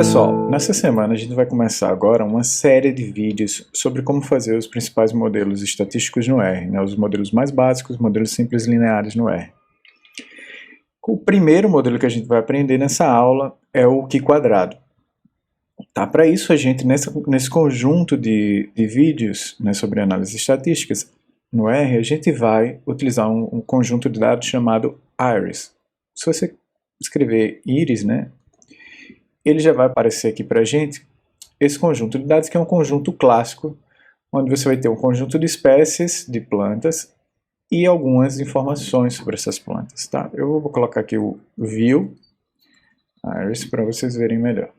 Pessoal, nessa semana a gente vai começar agora uma série de vídeos sobre como fazer os principais modelos estatísticos no R, né? Os modelos mais básicos, modelos simples lineares no R. O primeiro modelo que a gente vai aprender nessa aula é o Q-quadrado. Tá? Para isso, a gente, nesse conjunto de vídeos, né, sobre análises estatísticas no R, a gente vai utilizar um conjunto de dados chamado IRIS. Se você escrever IRIS, né, ele já vai aparecer aqui para a gente esse conjunto de dados, que é um conjunto clássico, onde você vai ter um conjunto de espécies de plantas e algumas informações sobre essas plantas. Tá? Eu vou colocar aqui o view iris para vocês verem melhor.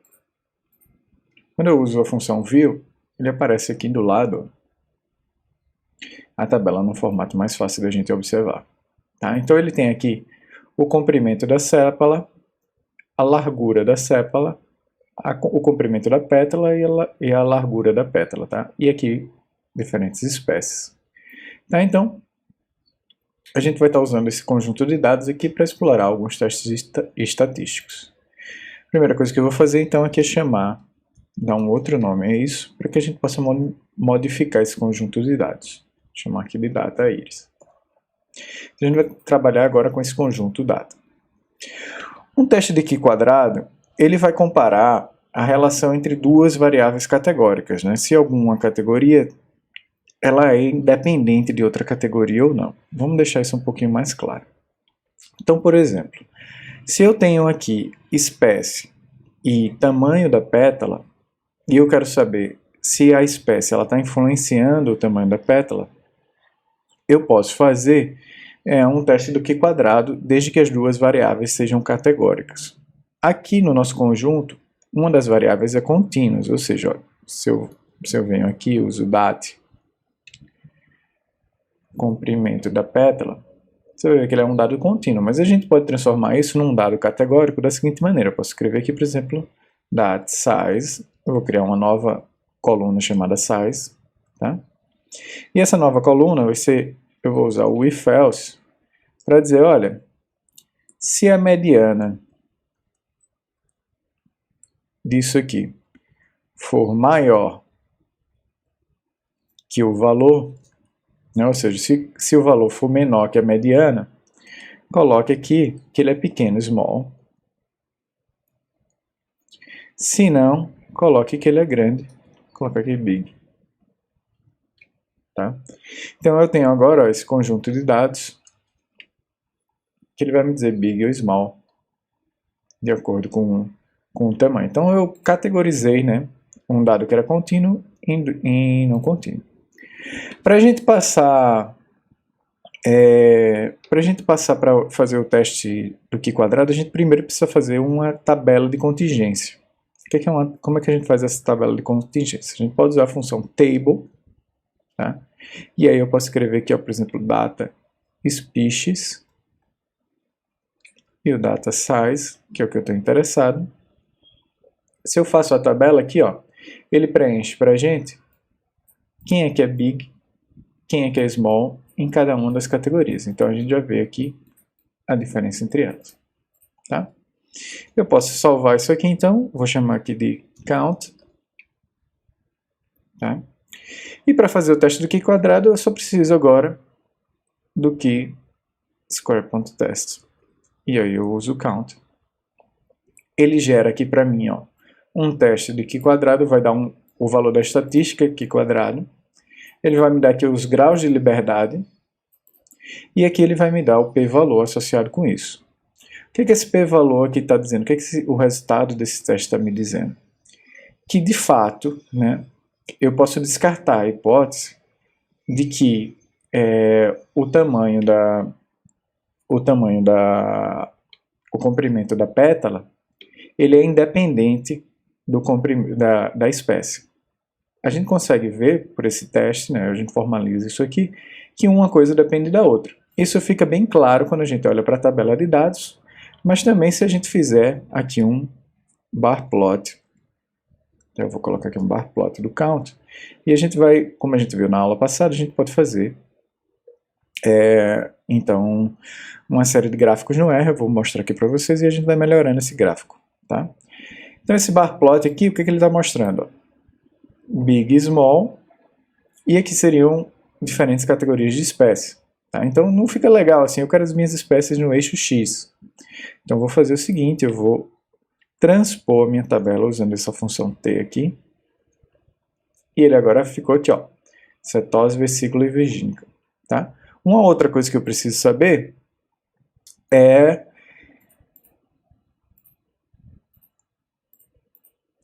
Quando eu uso a função view, ele aparece aqui do lado a tabela no formato mais fácil da gente observar. Tá? Então ele tem aqui o comprimento da sépala, a largura da sépala, o comprimento da pétala e a largura da pétala, tá? E aqui, diferentes espécies. Tá? Então, a gente vai estar usando esse conjunto de dados aqui para explorar alguns testes estatísticos. A primeira coisa que eu vou fazer, então, aqui é dar um outro nome a isso, para que a gente possa modificar esse conjunto de dados. Vou chamar aqui de data iris. A gente vai trabalhar agora com esse conjunto data. Um teste de Q-quadrado, ele vai comparar a relação entre duas variáveis categóricas, né? Se alguma categoria ela é independente de outra categoria ou não. Vamos deixar isso um pouquinho mais claro. Então, por exemplo, se eu tenho aqui espécie e tamanho da pétala, e eu quero saber se a espécie está influenciando o tamanho da pétala, eu posso fazer um teste do Q-quadrado, desde que as duas variáveis sejam categóricas. Aqui no nosso conjunto, uma das variáveis é contínuas, ou seja, ó, se eu venho aqui e uso dat, comprimento da pétala, você vai ver que ele é um dado contínuo, mas a gente pode transformar isso num dado categórico da seguinte maneira. Eu posso escrever aqui, por exemplo, dat size, eu vou criar uma nova coluna chamada size, tá? E essa nova coluna vai ser, eu vou usar o if else para dizer, olha, se a mediana disso aqui for maior que o valor, né, ou seja, se o valor for menor que a mediana, coloque aqui que ele é pequeno, small. Se não, coloque que ele é grande, coloque aqui big. Tá? Então eu tenho agora ó, esse conjunto de dados que ele vai me dizer big ou small de acordo com o tamanho. Então eu categorizei, né, um dado que era contínuo em não contínuo. Para a gente passar para fazer o teste do Q-quadrado, a gente primeiro precisa fazer uma tabela de contingência. Como é que a gente faz essa tabela de contingência? A gente pode usar a função table, tá? E aí eu posso escrever aqui, ó, por exemplo, data species e o data size, que é o que eu estou interessado. Se eu faço a tabela aqui, ó, ele preenche para a gente quem é que é big, quem é que é small em cada uma das categorias. Então a gente já vê aqui a diferença entre elas. Tá? Eu posso salvar isso aqui, então, vou chamar aqui de count. Tá? E para fazer o teste do Q-quadrado, eu só preciso agora do Q square.test. E aí eu uso o count. Ele gera aqui para mim, ó, um teste de Q-quadrado, vai dar o valor da estatística Q-quadrado. Ele vai me dar aqui os graus de liberdade. E aqui ele vai me dar o p-valor associado com isso. O que esse p-valor aqui está dizendo? O que o resultado desse teste está me dizendo? Que, de fato, né, eu posso descartar a hipótese de que o comprimento da pétala ele é independente da espécie. A gente consegue ver, por esse teste, né, a gente formaliza isso aqui, que uma coisa depende da outra. Isso fica bem claro quando a gente olha para a tabela de dados, mas também se a gente fizer aqui um bar plot. Eu vou colocar aqui um bar plot do count, e a gente vai, como a gente viu na aula passada, a gente pode fazer então uma série de gráficos no R, eu vou mostrar aqui para vocês, e a gente vai melhorando esse gráfico. Tá? Então esse bar plot aqui, o que ele está mostrando? Big e small, e aqui seriam diferentes categorias de espécie. Tá? Então não fica legal assim, eu quero as minhas espécies no eixo X. Então eu vou fazer o seguinte, eu vou transpor a minha tabela usando essa função T aqui. E ele agora ficou aqui, ó, cetose, vesícula e virgínica. Tá? Uma outra coisa que eu preciso saber é...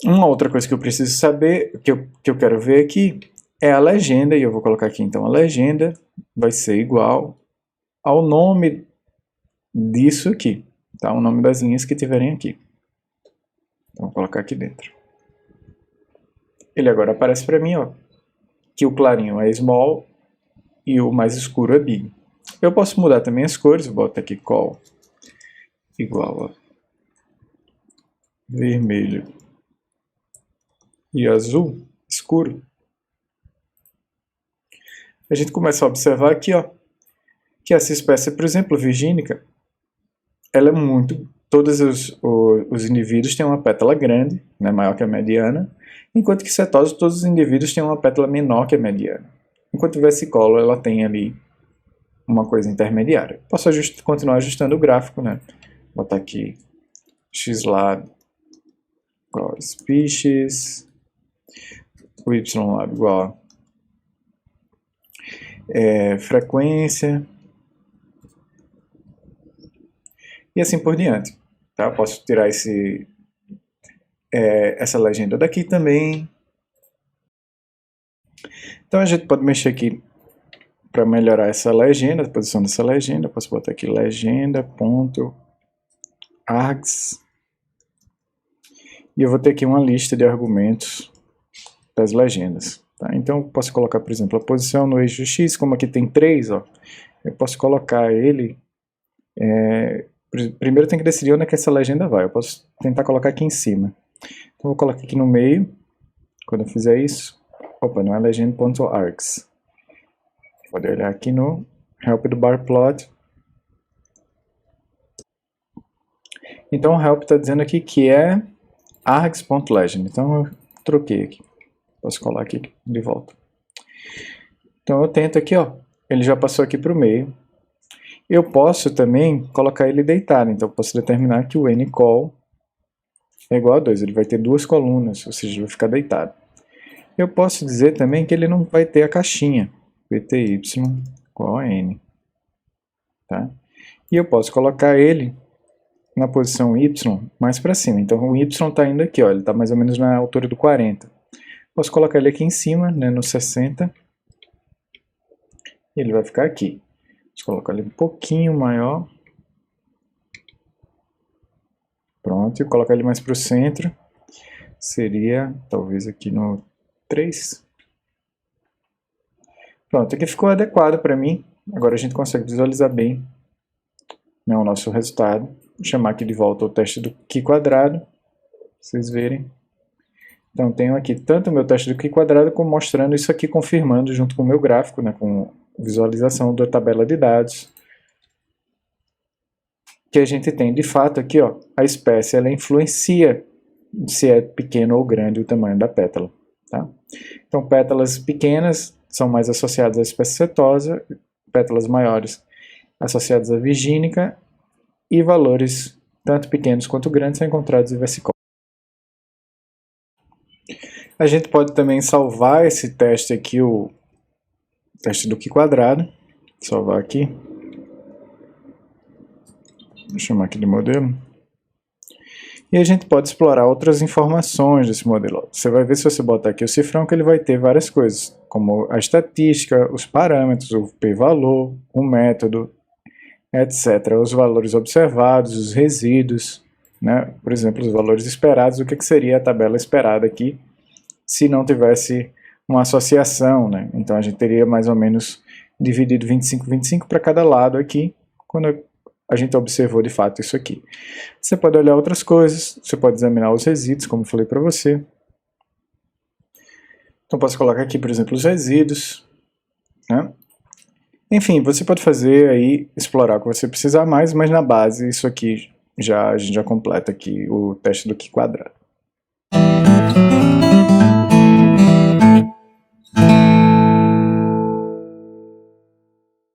Uma outra coisa que eu preciso saber, que eu quero ver aqui, é a legenda, e eu vou colocar aqui então a legenda vai ser igual ao nome disso aqui, tá? O nome das linhas que tiverem aqui. Então vou colocar aqui dentro. Ele agora aparece para mim, ó, que o clarinho é small e o mais escuro é big. Eu posso mudar também as cores, vou botar aqui col igual a vermelho e azul escuro. A gente começa a observar aqui, ó, que essa espécie, por exemplo, virgínica, ela é muito... Todos os indivíduos têm uma pétala grande, né, maior que a mediana, enquanto que cetose, todos os indivíduos têm uma pétala menor que a mediana. Enquanto versicolo, ela tem ali uma coisa intermediária. Posso continuar ajustando o gráfico, né? Vou botar aqui xlab igual a species, o ylab igual a frequência, e assim por diante. Tá? Posso tirar essa legenda daqui também. Então a gente pode mexer aqui para melhorar essa legenda, a posição dessa legenda. Posso botar aqui legenda.args. E eu vou ter aqui uma lista de argumentos das legendas. Tá? Então eu posso colocar, por exemplo, a posição no eixo X, como aqui tem 3, ó, eu posso colocar ele... Primeiro tem que decidir onde é que essa legenda vai. Eu posso tentar colocar aqui em cima. Então eu vou colocar aqui no meio. Quando eu fizer isso... Opa, não é legend.args. Pode olhar aqui no help do bar plot. Então o help está dizendo aqui que é args.legend. Então eu troquei aqui. Posso colar aqui de volta. Então eu tento aqui, ó. Ele já passou aqui para o meio. Eu posso também colocar ele deitado, então eu posso determinar que o ncol é igual a 2, ele vai ter duas colunas, ou seja, ele vai ficar deitado. Eu posso dizer também que ele não vai ter a caixinha, pty igual a n. Tá? E eu posso colocar ele na posição y mais para cima, então o y está indo aqui, ó, ele está mais ou menos na altura do 40. Posso colocar ele aqui em cima, né, no 60, e ele vai ficar aqui. Vou colocar ele um pouquinho maior. Pronto, e colocar ele mais para o centro. Seria, talvez aqui no 3. Pronto, aqui ficou adequado para mim. Agora a gente consegue visualizar bem, né, o nosso resultado. Vou chamar aqui de volta o teste do Q quadrado. Pra vocês verem. Então tenho aqui tanto o meu teste do Q quadrado, como mostrando isso aqui, confirmando junto com o meu gráfico, né, com visualização da tabela de dados, que a gente tem de fato aqui, ó, a espécie ela influencia se é pequeno ou grande o tamanho da pétala. Tá? Então pétalas pequenas são mais associadas à espécie setosa, pétalas maiores associadas à virgínica, e valores tanto pequenos quanto grandes são encontrados em versicol. A gente pode também salvar esse teste aqui, o teste do Q quadrado, salvar aqui, vou chamar aqui de modelo, e a gente pode explorar outras informações desse modelo. Você vai ver, se você botar aqui o cifrão, que ele vai ter várias coisas, como a estatística, os parâmetros, o p-valor, o método, etc. Os valores observados, os resíduos, né? Por exemplo, os valores esperados, o que seria a tabela esperada aqui, se não tivesse uma associação, né? Então a gente teria mais ou menos dividido 25 para cada lado aqui, quando a gente observou de fato isso aqui. Você pode olhar outras coisas, você pode examinar os resíduos, como eu falei para você. Então posso colocar aqui, por exemplo, os resíduos, né? Enfim, você pode fazer aí, explorar o que você precisar mais, mas na base isso aqui a gente já completa aqui o teste do Q quadrado. R.